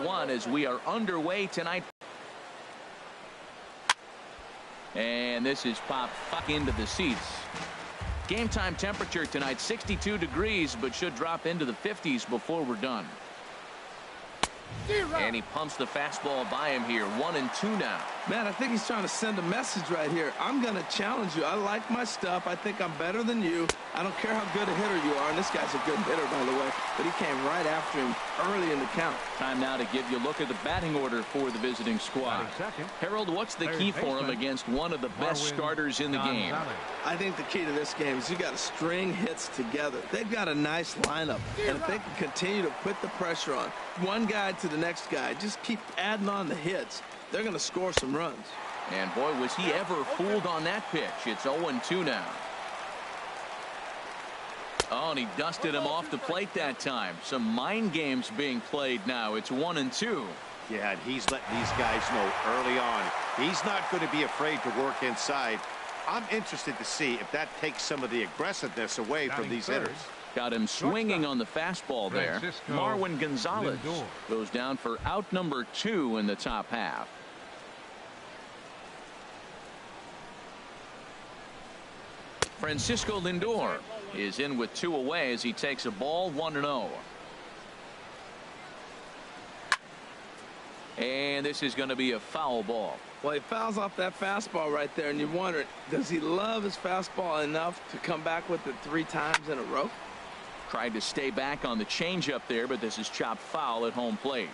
1 as we are underway tonight. And this is popped into the seats. Game time temperature tonight 62 degrees, but should drop into the 50s before we're done. And he pumps the fastball by him here. 1-2 now. Man, I think he's trying to send a message right here. I'm going to challenge you. I like my stuff. I think I'm better than you. I don't care how good a hitter you are. And this guy's a good hitter, by the way. But he came right after him early in the count. Time now to give you a look at the batting order for the visiting squad. Harold, what's the key for him against one of the best starters in the game? I think the key to this game is you got to string hits together. They've got a nice lineup. And if they can continue to put the pressure on one guy to the next guy, just keep adding on the hits, they're going to score some runs. And boy, was he ever fooled on that pitch. It's 0-2 now. Oh, and he dusted him off the plate that time. Some mind games being played now. It's 1-2. Yeah, and he's letting these guys know early on he's not going to be afraid to work inside. I'm interested to see if that takes some of the aggressiveness away from these hitters. Got him swinging on the fastball there. Marwin Gonzalez goes down for out number 2 in the top half. Francisco Lindor is in with 2 away as he takes a ball. 1-0. And this is going to be a foul ball. Well, he fouls off that fastball right there, and you wonder, does he love his fastball enough to come back with it 3 times in a row? Tried to stay back on the changeup there, but this is chopped foul at home plate.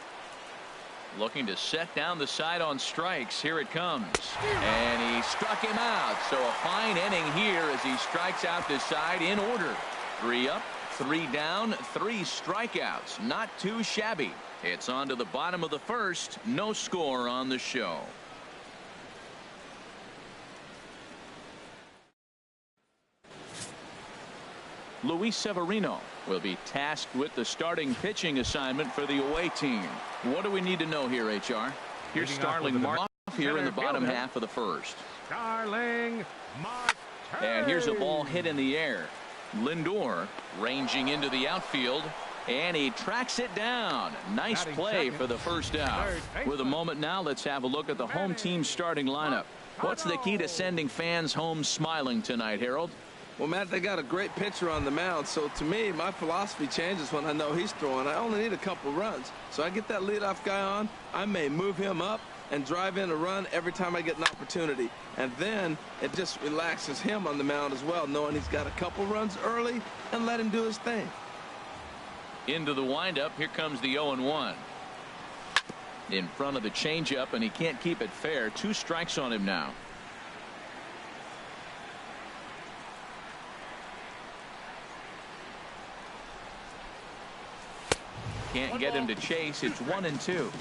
Looking to set down the side on strikes. Here it comes. And he struck him out. So a fine inning here as he strikes out this side in order. 3 up, 3 down, 3 strikeouts. Not too shabby. It's on to the bottom of the first. No score on the show. Luis Severino will be tasked with the starting pitching assignment for the away team. What do we need to know here, HR? Here's Starling Marte here in the bottom half of the first. Starling Marte. And here's a ball hit in the air. Lindor ranging into the outfield, and he tracks it down. Nice play for the first out. With a moment now, let's have a look at the home team starting lineup. What's the key to sending fans home smiling tonight, Harold? Well, Matt, they got a great pitcher on the mound, so to me, my philosophy changes when I know he's throwing. I only need a couple runs. So I get that leadoff guy on, I may move him up and drive in a run every time I get an opportunity. And then it just relaxes him on the mound as well, knowing he's got a couple runs early and let him do his thing. Into the windup, here comes the 0-1. In front of the changeup, and he can't keep it fair. 2 strikes on him now. Can't get him to chase. It's 1-2.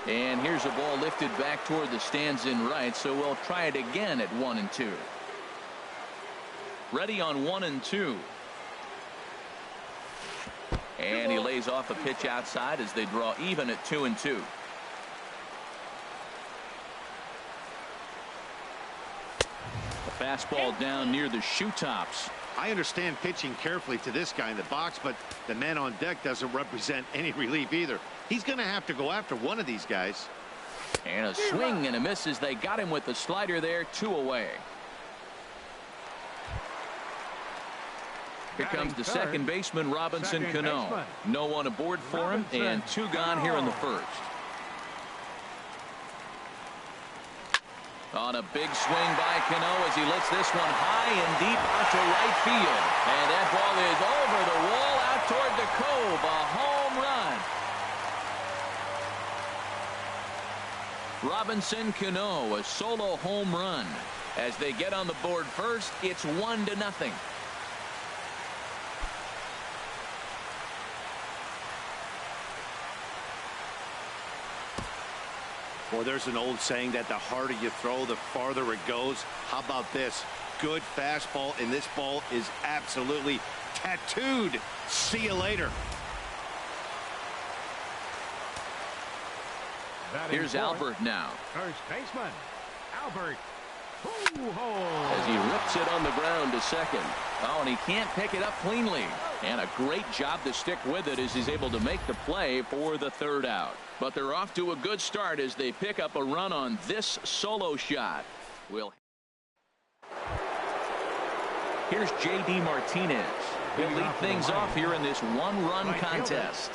And here's a ball lifted back toward the stands in right, so we'll try it again at 1-2. Ready on 1-2. And he lays off a pitch outside as they draw even at 2-2. Fastball down near the shoe tops. I understand pitching carefully to this guy in the box, but the man on deck doesn't represent any relief either. He's going to have to go after one of these guys. And a swing and a miss as they got him with the slider there. 2 away. Here comes the second baseman, Robinson Cano. No one aboard for him, and 2 gone here in the first. On a big swing by Cano as he lets this one high and deep out to right field. And that ball is over the wall out toward the cove. A home run. Robinson Cano, a solo home run. As they get on the board first, it's 1-0. Well, there's an old saying that the harder you throw, the farther it goes. How about this? Good fastball, and this ball is absolutely tattooed. See you later. Here's Albert now. First baseman, Albert. as he rips it on the ground to second. Oh, and he can't pick it up cleanly. And a great job to stick with it as he's able to make the play for the third out. But they're off to a good start as they pick up a run on this solo shot. Here's J.D. Martinez. He'll lead things off here in this one-run contest.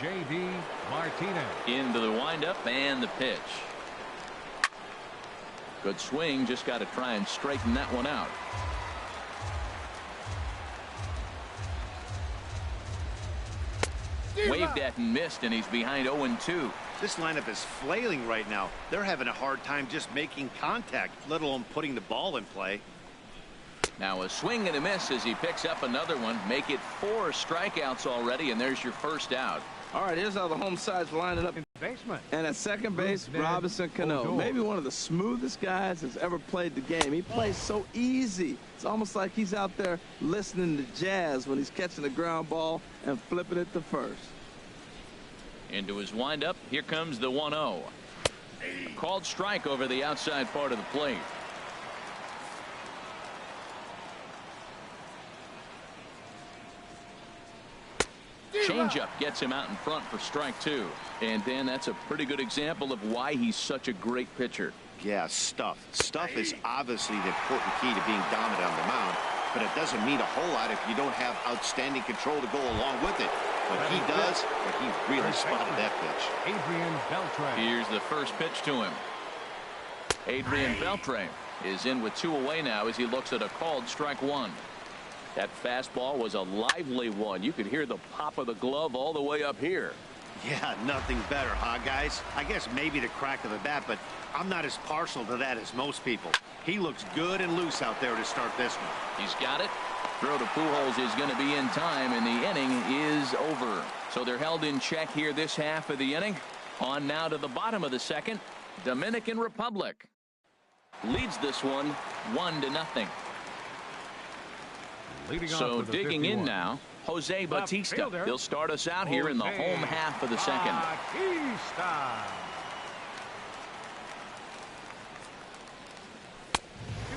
J.D. Martinez. Into the windup and the pitch. Good swing, just got to try and straighten that one out. Waved at and missed, and he's behind 0-2. This lineup is flailing right now. They're having a hard time just making contact, let alone putting the ball in play. Now a swing and a miss as he picks up another one. Make it 4 strikeouts already, and there's your first out. All right, here's how the home side's lining up. Basement. And at second base, Robinson Cano. Maybe one of the smoothest guys that's ever played the game. He plays so easy. It's almost like he's out there listening to jazz when he's catching a ground ball and flipping it to first. Into his windup, here comes the 1-0. Called strike over the outside part of the plate. Changeup gets him out in front for strike 2. And Dan, that's a pretty good example of why he's such a great pitcher. Yeah, stuff is obviously the important key to being dominant on the mound, but it doesn't mean a whole lot if you don't have outstanding control to go along with it. But he does, but he really spotted that pitch. Adrian Beltre. Here's the first pitch to him. Adrian Beltre is in with 2 away now as he looks at a called strike 1. That fastball was a lively one. You could hear the pop of the glove all the way up here. Yeah, nothing better, huh, guys? I guess maybe the crack of the bat, but I'm not as partial to that as most people. He looks good and loose out there to start this one. He's got it. Throw to Pujols is going to be in time, and the inning is over. So they're held in check here this half of the inning. On now to the bottom of the second. Dominican Republic leads this one 1-0. So digging in now, Jose Bautista. He'll start us out here in the home half of the second.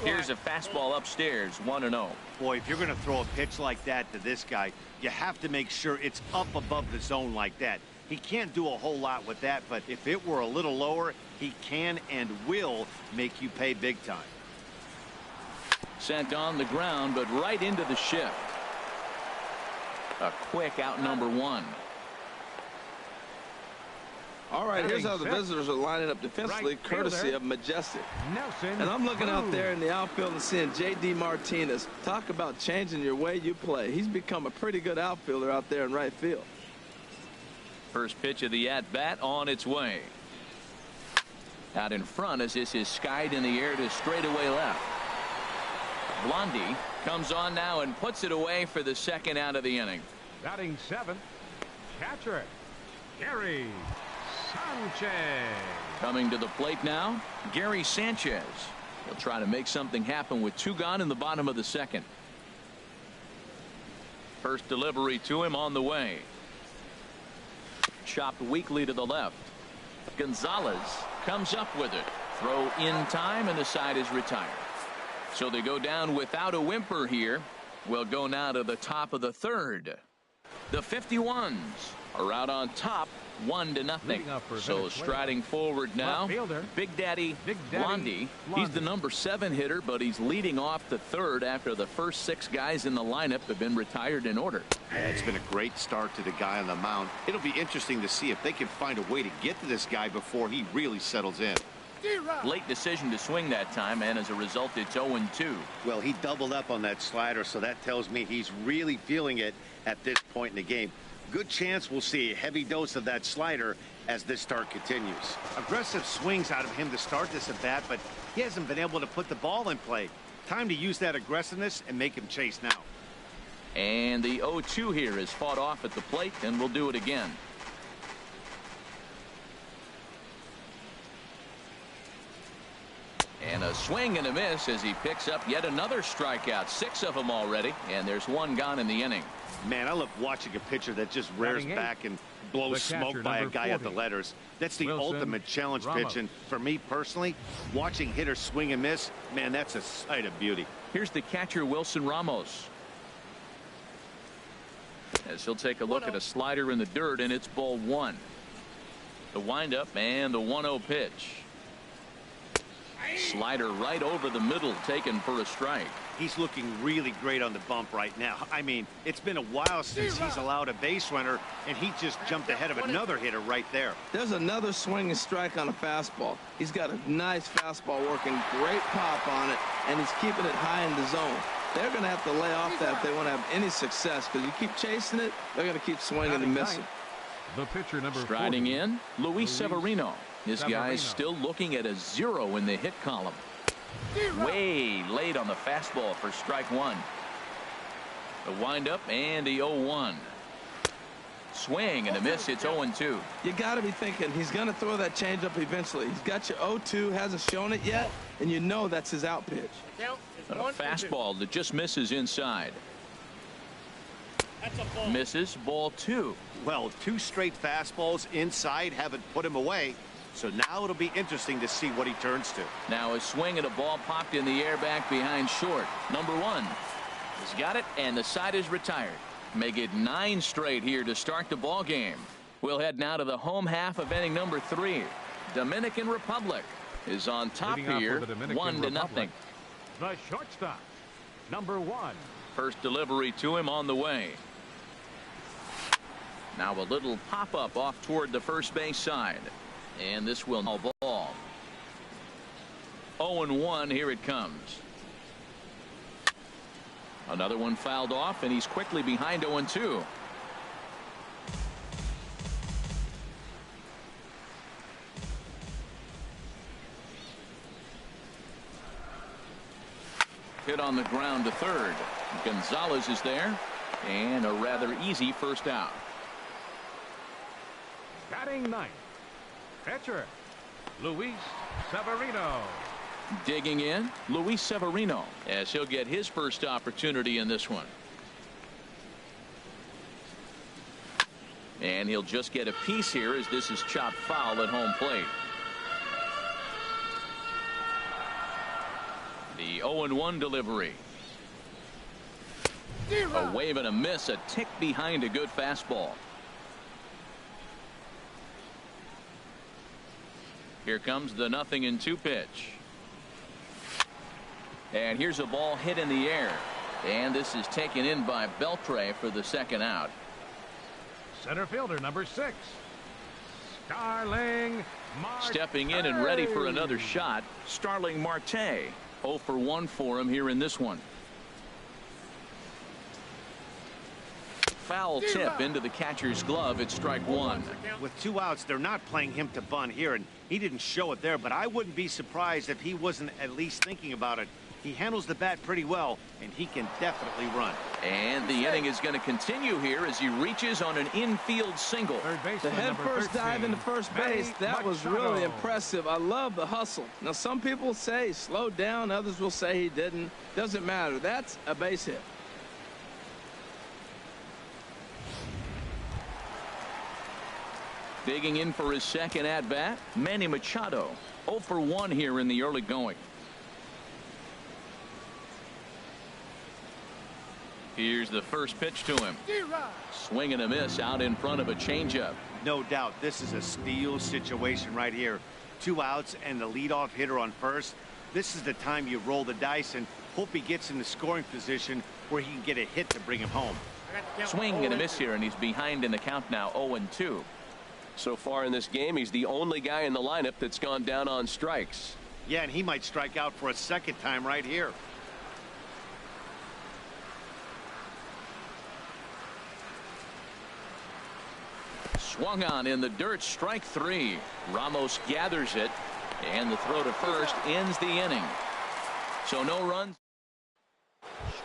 Here's a fastball upstairs, 1-0. Boy, if you're going to throw a pitch like that to this guy, you have to make sure it's up above the zone like that. He can't do a whole lot with that, but if it were a little lower, he can and will make you pay big time. Sent on the ground, but right into the shift. A quick out number 1. All right, here's how the visitors are lining up defensively, courtesy of Majestic. And I'm looking out there in the outfield and seeing J.D. Martinez. Talk about changing your way you play. He's become a pretty good outfielder out there in right field. First pitch of the at-bat on its way. Out in front as this is skied in the air to straightaway left. Blondie comes on now and puts it away for the second out of the inning. Batting 7th, catcher Gary Sanchez. Coming to the plate now, Gary Sanchez. He'll try to make something happen with 2 gone in the bottom of the second. First delivery to him on the way. Chopped weakly to the left. Gonzalez comes up with it. Throw in time, and the side is retired. So they go down without a whimper here. We'll go now to the top of the third. The 51s are out on top, 1-0. So striding forward now, Big Daddy Blondie. He's the number 7 hitter, but he's leading off the third after the first 6 guys in the lineup have been retired in order. Yeah, it's been a great start to the guy on the mound. It'll be interesting to see if they can find a way to get to this guy before he really settles in. Late decision to swing that time, and as a result, it's 0-2. Well, he doubled up on that slider, so that tells me he's really feeling it at this point in the game. Good chance we'll see a heavy dose of that slider as this start continues. Aggressive swings out of him to start this at bat, but he hasn't been able to put the ball in play. Time to use that aggressiveness and make him chase now. And the 0-2 here is fought off at the plate, and we'll do it again. And a swing and a miss as he picks up yet another strikeout. 6 of them already, and there's 1 gone in the inning. Man, I love watching a pitcher that just rears back and blows smoke by a guy at the letters. That's the ultimate challenge pitch. And for me personally, watching hitters swing and miss, man, that's a sight of beauty. Here's the catcher, Wilson Ramos. As he'll take a look at a slider in the dirt, and it's ball 1. The windup and the 1-0 pitch. Slider right over the middle, taken for a strike. He's looking really great on the bump right now. I mean, it's been a while since he's allowed a base runner, and he just jumped ahead of another hitter right there. There's another swing and strike on a fastball. He's got a nice fastball working, great pop on it, and he's keeping it high in the zone. They're going to have to lay off that if they want to have any success, because you keep chasing it, they're going to keep swinging and missing. The pitcher number striding 40, in, Luis Severino. This guy's still looking at a 0 in the hit column. Way late on the fastball for strike 1. The windup and the 0-1. Swing and a miss. It's 0-2. You got to be thinking he's going to throw that changeup eventually. He's got your 0-2, hasn't shown it yet, and you know that's his out pitch. A fastball that just misses inside. Misses, ball 2. Well, 2 straight fastballs inside haven't put him away. So now it'll be interesting to see what he turns to. Now a swing and a ball popped in the air back behind short. Number 1. He's got it, and the side is retired. Make it 9 straight here to start the ball game. We'll head now to the home half of inning number 3. Dominican Republic is on top here, 1-0. The shortstop, number 1. First delivery to him on the way. Now a little pop-up off toward the first base side. And this will no ball. 0-1. Here it comes. Another one fouled off, and he's quickly behind 0-2. Hit on the ground to third. Gonzalez is there, and a rather easy first out. Batting 9th. Pitcher, Luis Severino. Digging in, Luis Severino, as he'll get his first opportunity in this one. And he'll just get a piece here as this is chopped foul at home plate. The 0-1 delivery. A wave and a miss, a tick behind a good fastball. Here comes the 0-2 pitch. And here's a ball hit in the air. And this is taken in by Beltre for the second out. Center fielder number 6. Starling Marte. Stepping in and ready for another shot, Starling Marte. 0-for-1 for him here in this one. Foul tip into the catcher's glove. It's strike 1. With 2 outs, they're not playing him to bunt here, and he didn't show it there, but I wouldn't be surprised if he wasn't at least thinking about it. He handles the bat pretty well, and he can definitely run. And the inning is going to continue here as he reaches on an infield single. The head first dive into first base, that was really impressive. I love the hustle. Now, some people say he slowed down. Others will say he didn't. Doesn't matter. That's a base hit. Digging in for his second at-bat, Manny Machado. 0-for-1 here in the early going. Here's the first pitch to him. Swing and a miss out in front of a changeup. No doubt this is a steal situation right here. 2 outs and the leadoff hitter on first. This is the time you roll the dice and hope he gets in the scoring position where he can get a hit to bring him home. Swing and a miss here, and he's behind in the count now, 0-2. So far in this game, he's the only guy in the lineup that's gone down on strikes. Yeah, and he might strike out for a second time right here. Swung on in the dirt, strike 3. Ramos gathers it, and the throw to first ends the inning. So no runs.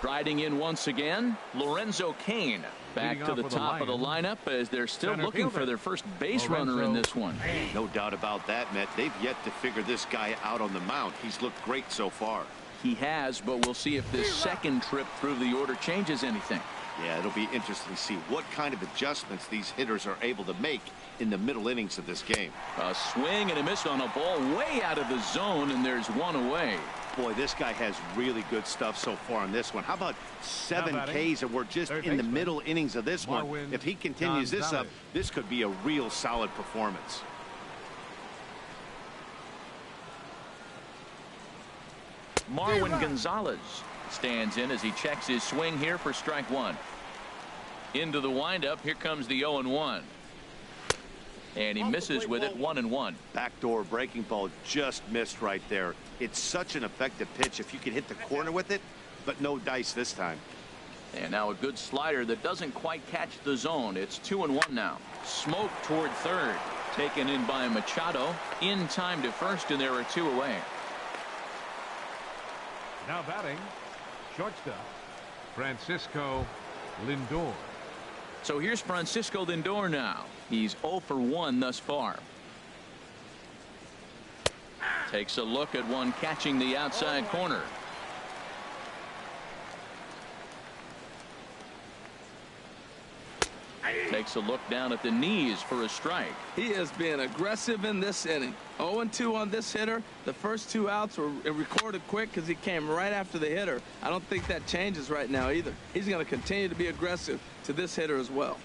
Striding in once again, Lorenzo Cain. Back to the top of the lineup as they're still looking for their first base runner in this one. No doubt about that, Matt. They've yet to figure this guy out on the mound. He's looked great so far. He has, but we'll see if this second trip through the order changes anything. Yeah, it'll be interesting to see what kind of adjustments these hitters are able to make in the middle innings of this game. A swing and a miss on a ball way out of the zone, and there's one away. Boy, this guy has really good stuff so far on this one. How about 7 Ks, and we're just in the middle innings of this one. If he continues this up, this could be a real solid performance. Marwin Gonzalez stands in as he checks his swing here for strike one. Into the windup. Here comes the 0-1. And he misses with it, 1-1. Backdoor breaking ball just missed right there. It's such an effective pitch if you can hit the corner with it, but no dice this time. And now a good slider that doesn't quite catch the zone. It's 2-1 now. Smoke toward third. Taken in by Machado. In time to first, and there are 2 away. Now batting, shortstop, Francisco Lindor. So here's Francisco Lindor now. He's 0 for 1 thus far. Takes a look at one catching the outside corner. Takes a look down at the knees for a strike. He has been aggressive in this inning. 0-2 on this hitter. The first 2 outs were recorded quick because he came right after the hitter. I don't think that changes right now either. He's going to continue to be aggressive to this hitter as well.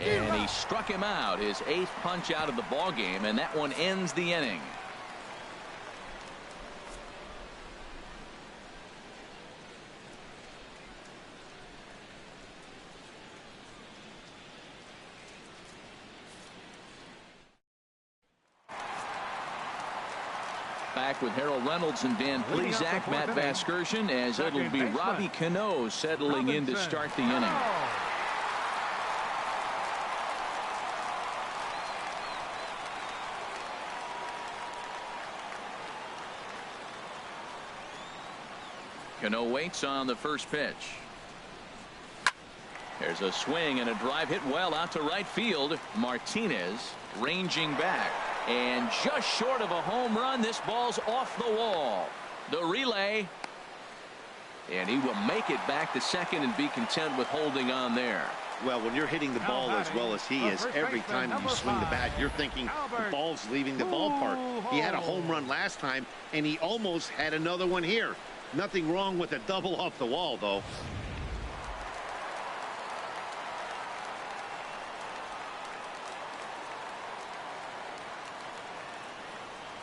And he struck him out, his 8th punch out of the ball game, and that one ends the inning. Back with Harold Reynolds and Dan Plesac, Matt Vasgersian, as it'll be Robbie Cano settling in to start the inning. Cano waits on the first pitch. There's a swing and a drive hit well out to right field. Martinez ranging back. And just short of a home run, this ball's off the wall. The relay. And he will make it back to second and be content with holding on there. Well, when you're hitting the ball as well as he is, every time you swing the bat, you're thinking the ball's leaving the ballpark. He had a home run last time, and he almost had another one here. Nothing wrong with a double off the wall, though.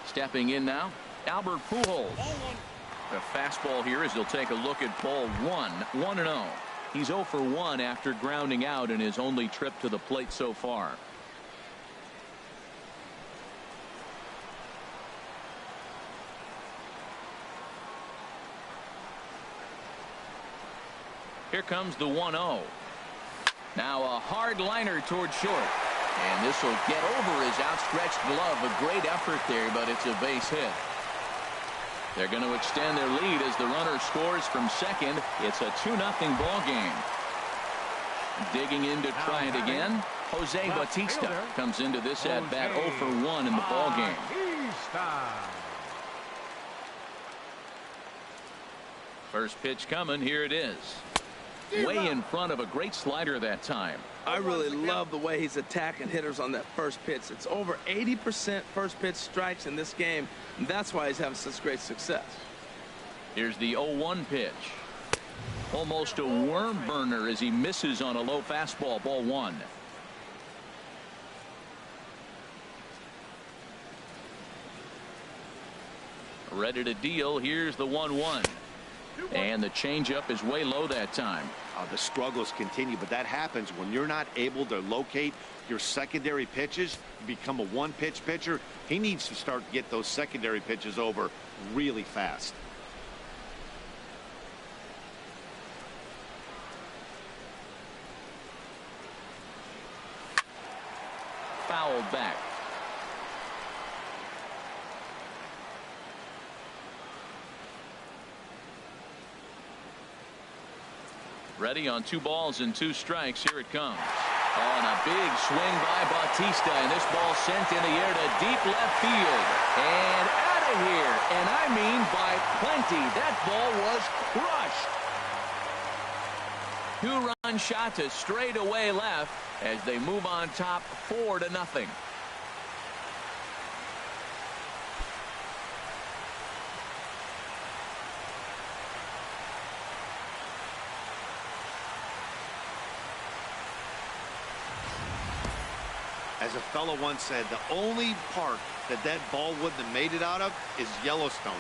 Stepping in now, Albert Pujols. The fastball here as he'll take a look at ball 1, 1-0. He's 0 for 1 after grounding out in his only trip to the plate so far. Here comes the 1-0. Now a hard liner toward short. And this will get over his outstretched glove. A great effort there, but it's a base hit. They're going to extend their lead as the runner scores from second. It's a 2-0 ball game. Digging in to try it again. Jose Bautista comes into this at bat 0 for 1 in the ball game. First pitch coming. Here it is. Way in front of a great slider that time. I really love the way he's attacking hitters on that first pitch. It's over 80% first pitch strikes in this game, and that's why he's having such great success. Here's the 0-1 pitch. Almost a worm burner as he misses on a low fastball, ball 1. Ready to deal. Here's the 1-1. And the changeup is way low that time. The struggles continue, but that happens when you're not able to locate your secondary pitches. You become a one-pitch pitcher. He needs to start to get those secondary pitches over really fast. Fouled back. Ready on 2 balls and 2 strikes. Here it comes. Oh, and a big swing by Bautista, and this ball sent in the air to deep left field. And out of here. And I mean by plenty. That ball was crushed. 2-run shot to straightaway left as they move on top 4-0. As a fellow once said, the only park that ball wouldn't have made it out of is Yellowstone.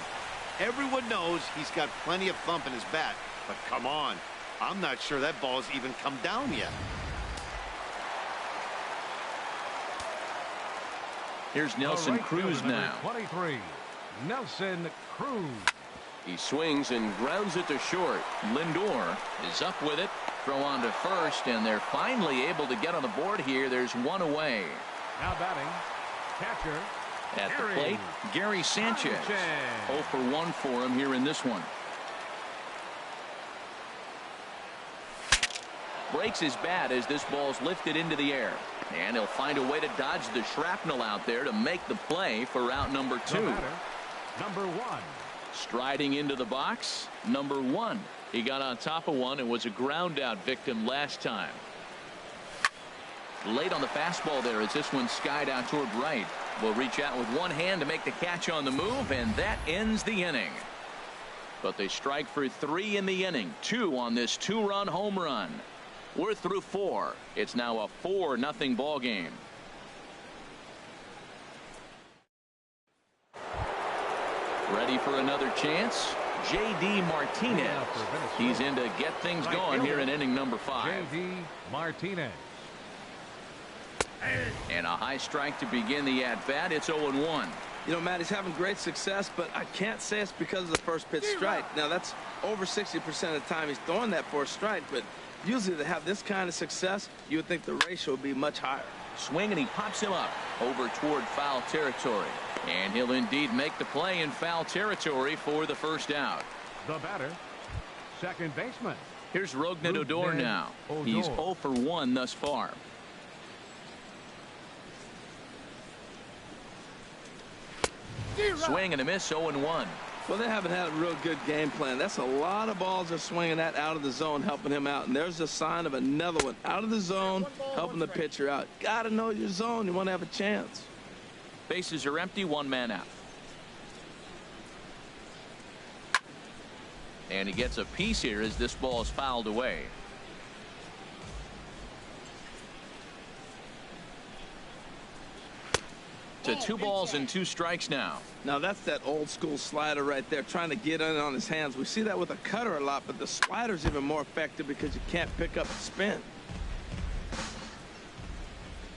Everyone knows he's got plenty of thump in his bat, but come on, I'm not sure that ball's even come down yet. Here's Nelson Cruz now. 23, Nelson Cruz. He swings and grounds it to short. Lindor is up with it. Throw on to first, and they're finally able to get on the board here. There's 1 away. Now batting, catcher. At the plate, Gary Sanchez. 0 for 1 for him here in this one. Breaks his bat as this ball's lifted into the air. And he'll find a way to dodge the shrapnel out there to make the play for out number 2. Number 1. Striding into the box, number 1. He got on top of one and was a ground out victim last time. Late on the fastball there as this one skied out toward right. Will reach out with one hand to make the catch on the move, and that ends the inning. But they strike for 3 in the inning. 2 on this 2-run home run. We're through 4. It's now a 4-0 ball game. Ready for another chance? J.D. Martinez. He's in to get things going here in inning number 5. J.D. Martinez. And a high strike to begin the at-bat. It's 0-1. You know, Matt, he's having great success, but I can't say it's because of the first pitch strike. Now, that's over 60% of the time he's throwing that for a strike, but usually to have this kind of success, you would think the ratio would be much higher. Swing, and he pops him up over toward foul territory. And he'll indeed make the play in foul territory for the first out. The batter, second baseman. Here's Rougned Odor now. He's 0 for 1 thus far. Swing and a miss, 0-1. Well, they haven't had a real good game plan. That's a lot of balls they're swinging at out of the zone, helping him out. And there's a sign of another one out of the zone, helping the pitcher out. Got to know your zone. You want to have a chance. Bases are empty, 1 man out. And he gets a piece here as this ball is fouled away. To 2 balls and 2 strikes now. Now that's that old school slider right there, trying to get in on his hands. We see that with a cutter a lot, but the slider's even more effective because you can't pick up the spin.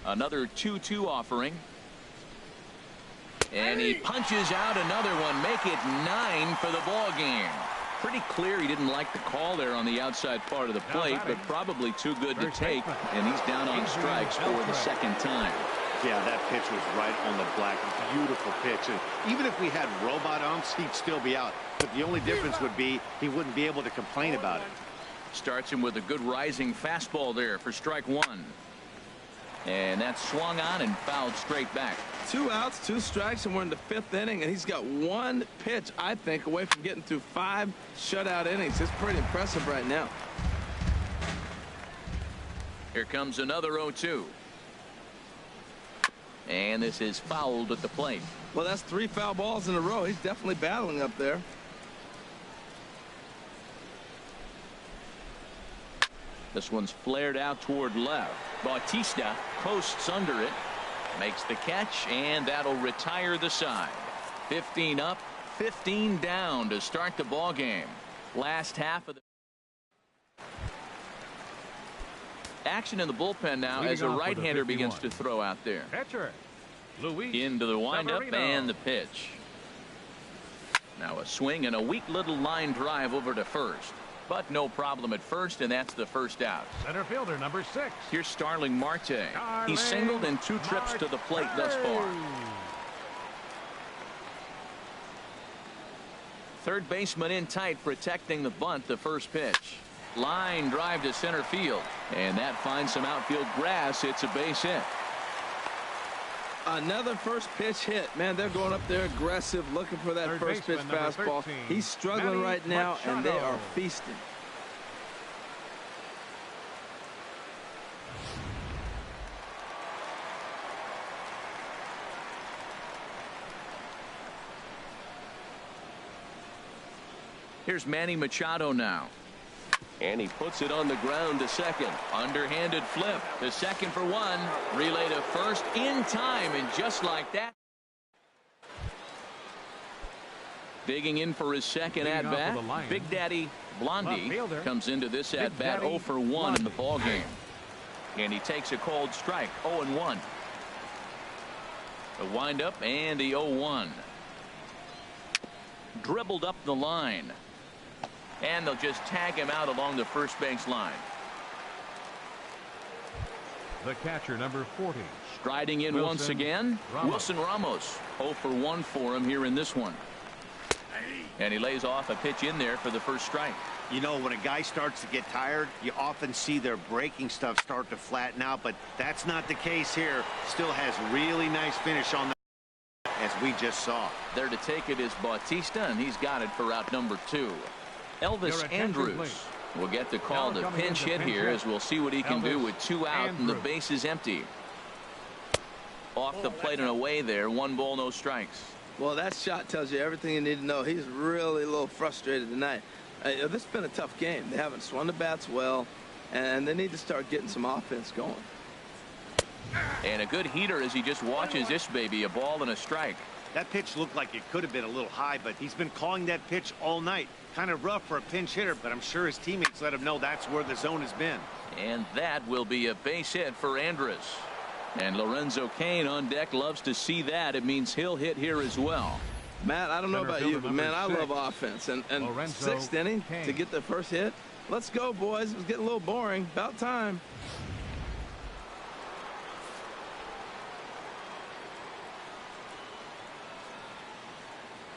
Another 2-2 offering. And he punches out another one. Make it 9 for the ball game. Pretty clear he didn't like the call there on the outside part of the plate, but probably too good to take. And he's down on strikes for the second time. Yeah, that pitch was right on the black. Beautiful pitch. And even if we had robot umps, he'd still be out. But the only difference would be he wouldn't be able to complain about it. Starts him with a good rising fastball there for strike 1. And that's swung on and fouled straight back. 2 outs, 2 strikes, and we're in the 5th inning, and he's got 1 pitch, I think, away from getting through 5 shutout innings. It's pretty impressive right now. Here comes another 0-2. And this is fouled at the plate. Well, that's 3 foul balls in a row. He's definitely battling up there. This one's flared out toward left. Bautista posts under it, makes the catch, and that'll retire the side. 15 up, 15 down to start the ball game. Last half of the action in the bullpen now as a right-hander begins to throw out there. Catcher, Luis into the windup Severino. and the pitch. Now a swing and a weak little line drive over to first. But no problem at first, and that's the first out. Center fielder number 6. Here's Starling Marte. He's singled in 2 trips to the plate thus far. Third baseman in tight, protecting the bunt. The first pitch. Line drive to center field, and that finds some outfield grass. It's a base hit. Another first pitch hit. Man, they're going up there aggressive, looking for that first pitch fastball. He's struggling right now, and they are feasting. Here's Manny Machado now. And he puts it on the ground to second. Underhanded flip to second for one. Relay to first in time, and just like that. Digging in for his second at bat, Big Daddy Blondie comes into this at bat 0 for 1 in the ball game. And he takes a cold strike, 0-1. The windup and the 0-1. Dribbled up the line. And they'll just tag him out along the first base line. The catcher, number 40. Striding in once again, Wilson Ramos. 0 for 1 for him here in this one. And he lays off a pitch in there for the first strike. You know, when a guy starts to get tired, you often see their breaking stuff start to flatten out, but that's not the case here. Still has really nice finish on that, as we just saw. There to take it is Bautista, and he's got it for out number 2. Elvis Andrus will get the call to pinch hit here, as we'll see what he can do with 2 out and the base is empty. Off the plate and away there, 1 ball, no strikes. Well, that shot tells you everything you need to know. He's really a little frustrated tonight. This has been a tough game. They haven't swung the bats well, and they need to start getting some offense going. And a good heater as he just watches this baby, a ball and a strike. That pitch looked like it could have been a little high, but he's been calling that pitch all night. Kind of rough for a pinch hitter, but I'm sure his teammates let him know that's where the zone has been. And that will be a base hit for Andrus. And Lorenzo Cain on deck loves to see that. It means he'll hit here as well. Matt, I don't know about you, but man, I love offense. And sixth inning to get the first hit. Let's go, boys. It was getting a little boring. About time.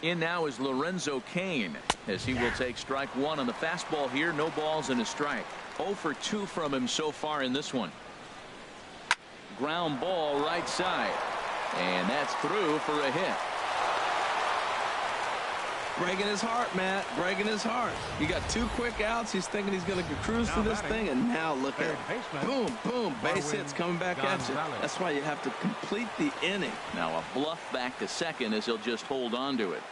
In now is Lorenzo Cain, as he will take strike 1 on the fastball here. No balls and a strike. 0 for 2 from him so far in this one. Ground ball right side, and that's through for a hit. Breaking his heart, Matt. Breaking his heart. He got 2 quick outs. He's thinking he's going to cruise through this thing, and now look at it. Boom, boom. Base hits coming back at you. That's why you have to complete the inning. Now a bluff back to second as he'll just hold on to it.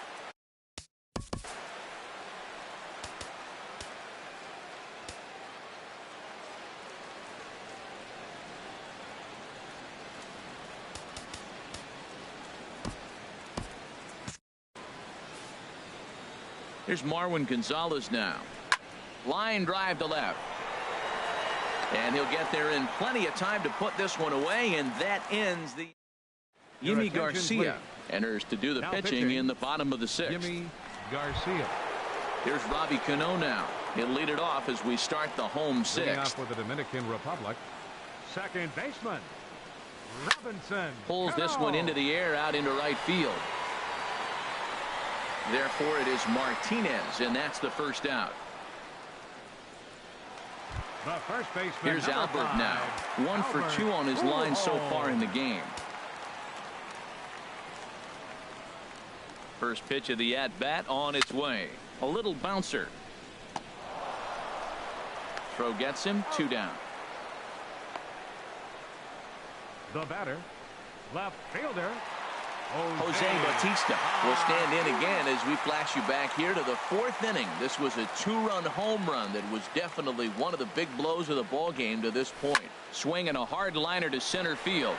Here's Marwin Gonzalez now. Line drive to left. And he'll get there in plenty of time to put this one away, and that ends the... Yimi Garcia enters to do the pitching in the bottom of the 6th. Yimi Garcia. Here's Robbie Cano now. He'll lead it off as we start the home 6th. Off for the Dominican Republic. Second baseman Robinson pulls this one into the air out into right field. Therefore, it is Martinez, and that's the first out. The first baseman. Here's Albert 5. now. 1 for 2 on his line so far in the game. First pitch of the at-bat on its way. A little bouncer. Throw gets him, 2 down. The batter, left fielder Jose Bautista will stand in again as we flash you back here to the 4th inning. This was a 2-run home run that was definitely one of the big blows of the ball game to this point. Swinging a hard liner to center field.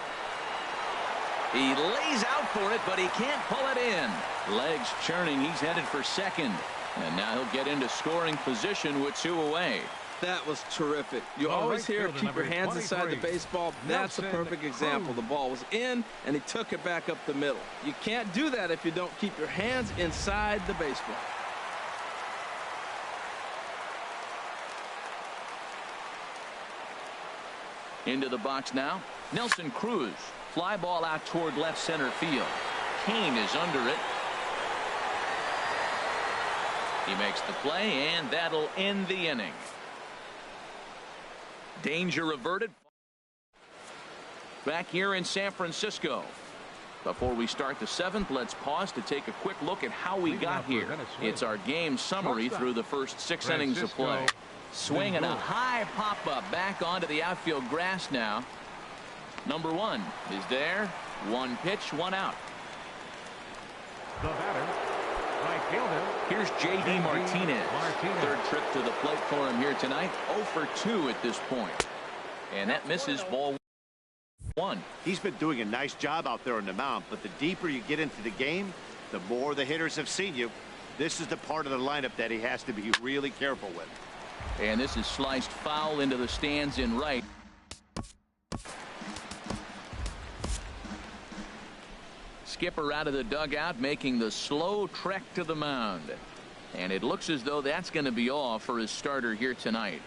He lays out for it, but he can't pull it in. Legs churning. He's headed for second. And now he'll get into scoring position with 2 away. That was terrific. You always hear keep your hands inside the baseball. That's a perfect example. The ball was in, and he took it back up the middle. You can't do that if you don't keep your hands inside the baseball. Into the box now. Nelson Cruz. Fly ball out toward left center field. Cain is under it. He makes the play, and that'll end the inning. Danger averted. Back here in San Francisco. Before we start the 7th, let's pause to take a quick look at how we got here. It's our game summary through the first 6 innings of play. Swing and a high pop-up back onto the outfield grass now. Number 1 is there. 1 pitch, 1 out. The batter, right fielder. Here's J.D. Martinez. 3rd trip to the plate for him here tonight. 0 for 2 at this point. And that misses ball 1. He's been doing a nice job out there on the mound, but the deeper you get into the game, the more the hitters have seen you. This is the part of the lineup that he has to be really careful with. And this is sliced foul into the stands in right. Skipper out of the dugout, making the slow trek to the mound. And it looks as though that's going to be all for his starter here tonight.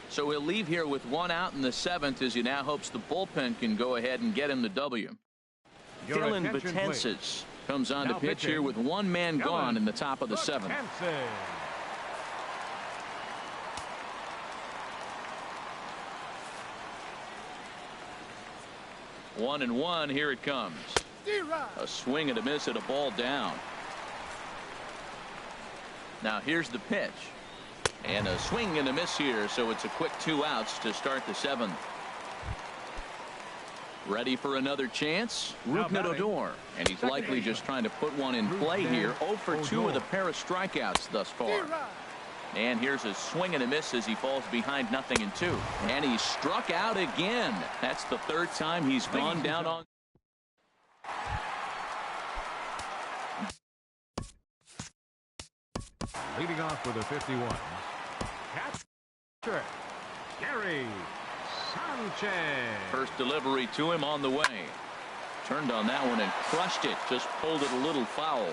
So he'll leave here with 1 out in the 7th as he now hopes the bullpen can go ahead and get him the W. Dylan Betances comes on to pitch here with 1 man gone in the top of the 7th. 1-1, here it comes. A swing and a miss at a ball down. Now here's the pitch. And a swing and a miss here, so it's a quick 2 outs to start the 7th. Ready for another chance? Rougned Odor. And he's likely just trying to put one in play here. 0 for 2 with a pair of strikeouts thus far. And here's a swing and a miss as he falls behind 0-2. And he struck out again. That's the 3rd time he's gone down on. Leading off with a 51. Catcher Gary Sanchez. First delivery to him on the way. Turned on that one and crushed it. Just pulled it a little foul.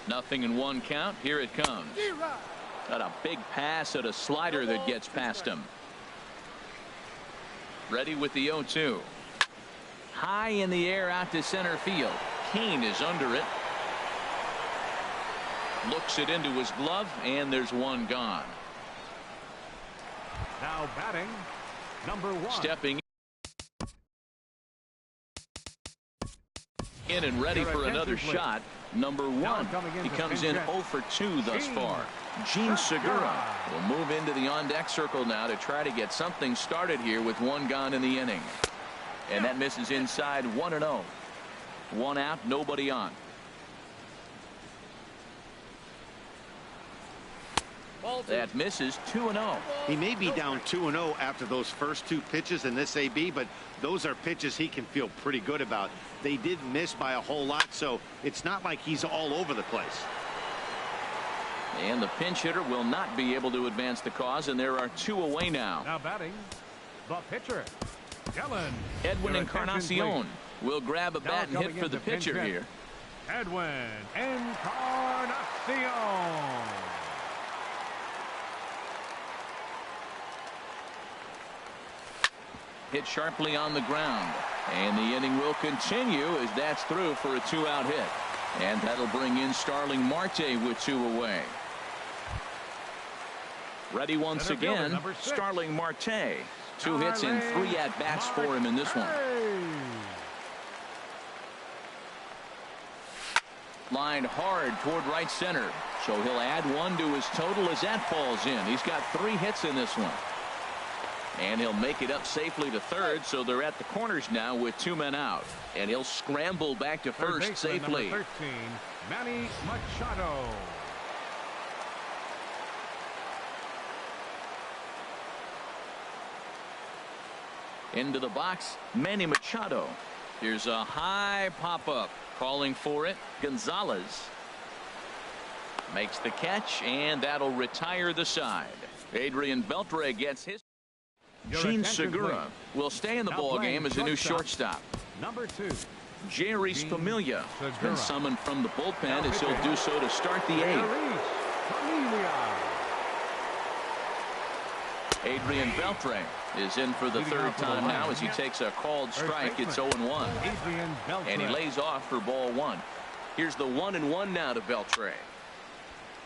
Nothing in 1 count. Here it comes. Got a big pass at a slider that gets past him. Ready with the 0-2. High in the air out to center field. Kane is under it. Looks it into his glove, and there's 1 gone. Now batting, number 1. Stepping in and ready for another shot. Number 1. He comes in 0 for 2 thus far. Gene Segura will move into the on-deck circle now to try to get something started here with 1 gone in the inning. And that misses inside. 1-0. 1 out, nobody on. That misses. 2-0. He may be down 2-0 after those first 2 pitches in this AB, but those are pitches he can feel pretty good about. They did miss by a whole lot, so it's not like he's all over the place. And the pinch hitter will not be able to advance the cause, and there are 2 away now. Now batting, the pitcher. Edwin Encarnacion will grab a bat and hit for the pitcher here. Edwin Encarnacion. Hit sharply on the ground. And the inning will continue as that's through for a 2-out hit. And that'll bring in Starling Marte with 2 away. Ready once again, Starling Marte. 2 hits and 3 at-bats for him in this one. Lined hard toward right center. So he'll add 1 to his total as that falls in. He's got 3 hits in this one. And he'll make it up safely to 3rd, so they're at the corners now with 2 men out. And he'll scramble back to 1st safely. Number 13, Manny Machado. Into the box, Manny Machado. Here's a high pop-up. Calling for it, Gonzalez. Makes the catch, and that'll retire the side. Adrian Beltre gets his. Gene Segura will stay in the ball game as a new shortstop. Number 2. Jerry Familia has been summoned from the bullpen as he'll do so to start the 8th. Adrian Beltre is in for the 3rd time now as he takes a called strike. It's 0-1. And he lays off for ball 1. Here's the 1-1 now to Beltre.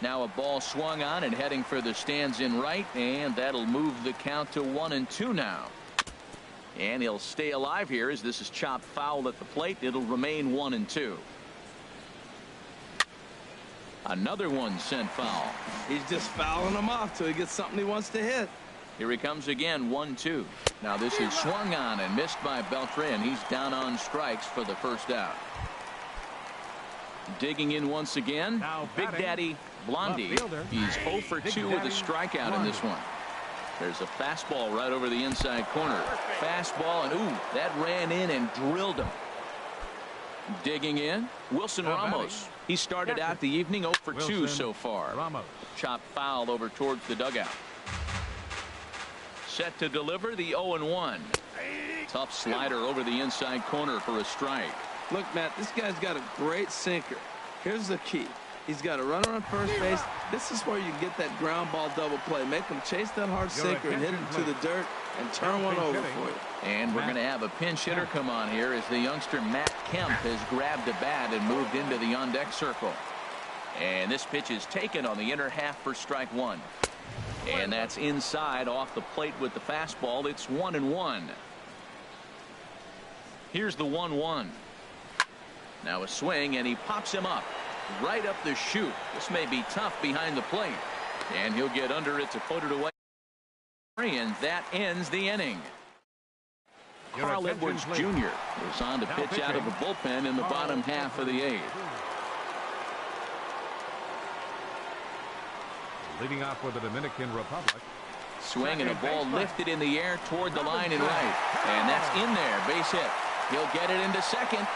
Now a ball swung on and heading for the stands in right, and that'll move the count to 1-2 now. And he'll stay alive here as this is chopped foul at the plate. It'll remain 1-2. Another one sent foul. He's just fouling him off till he gets something he wants to hit. Here he comes again, 1-2. Now this is swung on and missed by Beltre, and he's down on strikes for the first out. Digging in once again, Now Big Daddy Blondie. He's 0 for 2 with a strikeout in this one. There's a fastball right over the inside corner. Fastball, and ooh, that ran in and drilled him. Digging in, Wilson Ramos. He started out the evening 0 for 2 so far. Chopped foul over towards the dugout. Set to deliver the 0-1. Tough slider over the inside corner for a strike. Look, Matt, this guy's got a great sinker. Here's the key. He's got a runner on first base. This is where you get that ground ball double play. Make him chase that hard sinker and hit him to the dirt and turn one over for you. And we're going to have a pinch hitter come on here as the youngster Matt Kemp has grabbed the bat and moved into the on-deck circle. And this pitch is taken on the inner half for strike one. And that's inside off the plate with the fastball. It's 1-1. Here's the 1-1. Now a swing, and he pops him up right up the chute. This may be tough behind the plate, and he'll get under it to put it away, and that ends the inning. Carl Edwards Jr. is on to pitch out of the bullpen in the bottom half of the 8th. Leading off with the Dominican Republic. Swing, and a ball lifted in the air toward the line and right, and that's in there. Base hit. He'll get it into second.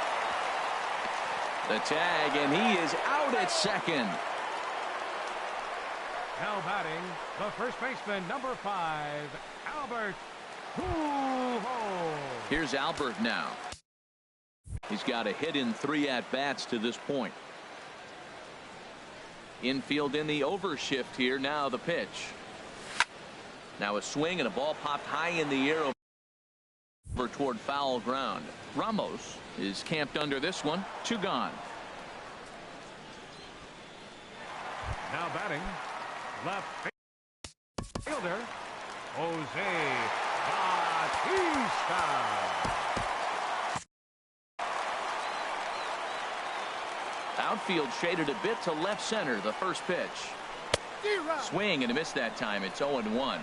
The tag, and he is out at second. Now batting, the first baseman, number 5, Albert Pujols. Here's Albert now. He's got a hit in 3 at-bats to this point. Infield in the overshift here. Now the pitch. Now a swing, and a ball popped high in the air over toward foul ground. Ramos is camped under this one. 2 gone. Now batting, left fielder, Jose Bautista. Outfield shaded a bit to left center. The first pitch. Swing and a miss that time. It's 0-1.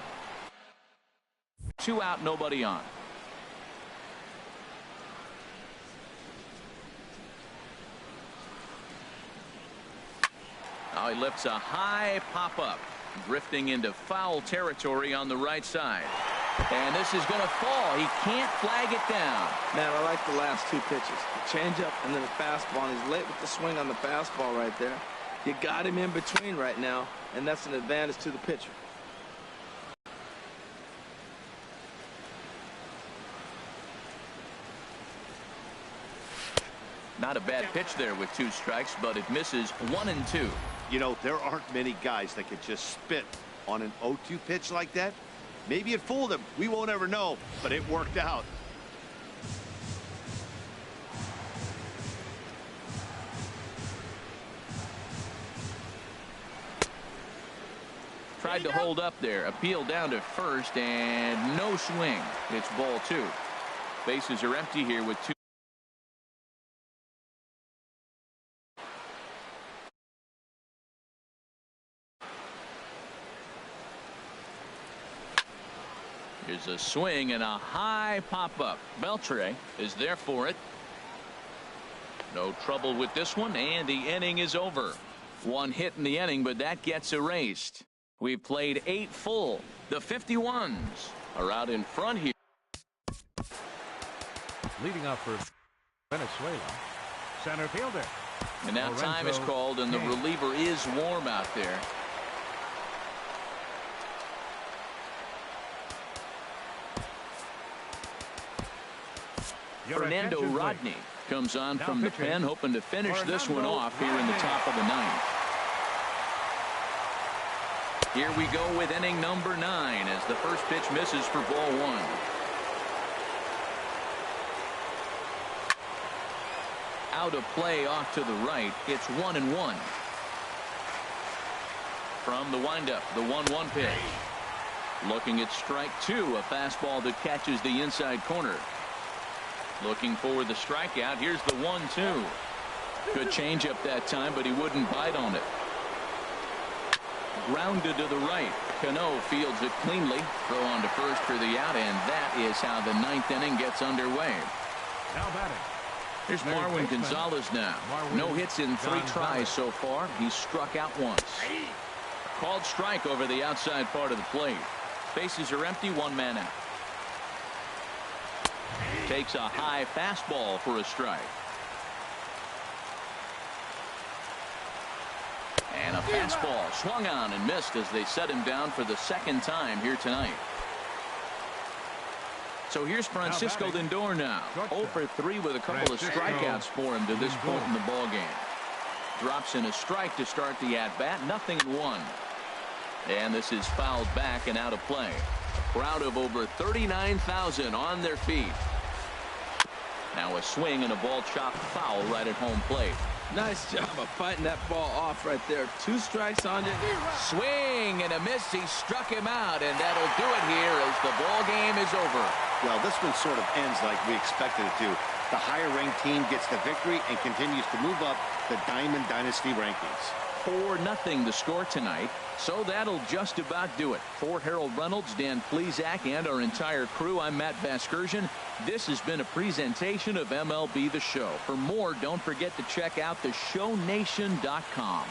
2 out, nobody on. Now he lifts a high pop-up, drifting into foul territory on the right side. And this is going to fall. He can't flag it down. Man, I like the last 2 pitches. The changeup and then the fastball. And he's late with the swing on the fastball right there. You got him in between right now, and that's an advantage to the pitcher. Not a bad pitch there with 2 strikes, but it misses 1-2. You know, there aren't many guys that could just spit on an 0-2 pitch like that. Maybe it fooled him. We won't ever know, but it worked out. Tried to hold up there. Appeal down to first, and no swing. It's ball 2. Bases are empty here with 2. Here's a swing and a high pop-up. Beltre is there for it. No trouble with this one, and the inning is over. 1 hit in the inning, but that gets erased. We've played 8 full. The 51s are out in front here. Leading up for Venezuela, center fielder. And now time is called, and the reliever is warm out there. Fernando Rodney comes on from the pen, hoping to finish this one off here in the top of the 9th. Here we go with inning number 9 as the first pitch misses for ball 1. Out of play off to the right. It's 1-1. from the windup, the 1-1 pitch. Looking at strike two, a fastball that catches the inside corner. Looking for the strikeout. Here's the 1-2. Good changeup that time, but he wouldn't bite on it. Grounded to the right. Cano fields it cleanly. Throw on to first for the out, and that is how the ninth inning gets underway. Now batting. Here's Marwin Gonzalez now. No hits in 3 tries so far. He's struck out once. Called strike over the outside part of the plate. Bases are empty, 1 man out. Takes a high fastball for a strike. And a fastball swung on and missed as they set him down for the 2nd time here tonight. So here's Francisco Lindor now. 0 for 3 with a couple of strikeouts for him to this point in the ball game. Drops in a strike to start the at-bat. 0-1. And this is fouled back and out of play. A crowd of over 39,000 on their feet. Now a swing and a ball chopped foul right at home plate. Nice job of fighting that ball off right there. 2 strikes on you. Swing and a miss. He struck him out, and that'll do it here as the ball game is over. Well, this one sort of ends like we expected it to. The higher-ranked team gets the victory and continues to move up the Diamond Dynasty rankings. 4-0 the score tonight. So that'll just about do it. For Harold Reynolds, Dan Plesac, and our entire crew, I'm Matt Vasgersian. This has been a presentation of MLB The Show. For more, don't forget to check out theshownation.com.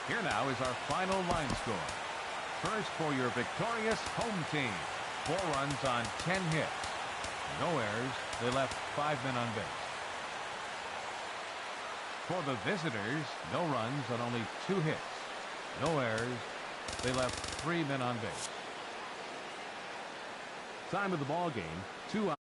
Here now is our final line score. First for your victorious home team. 4 runs on 10 hits. No errors. They left 5 men on base. For the visitors, no runs on only 2 hits. No errors. They left 3 men on base. Time of the ball game, 2 hours.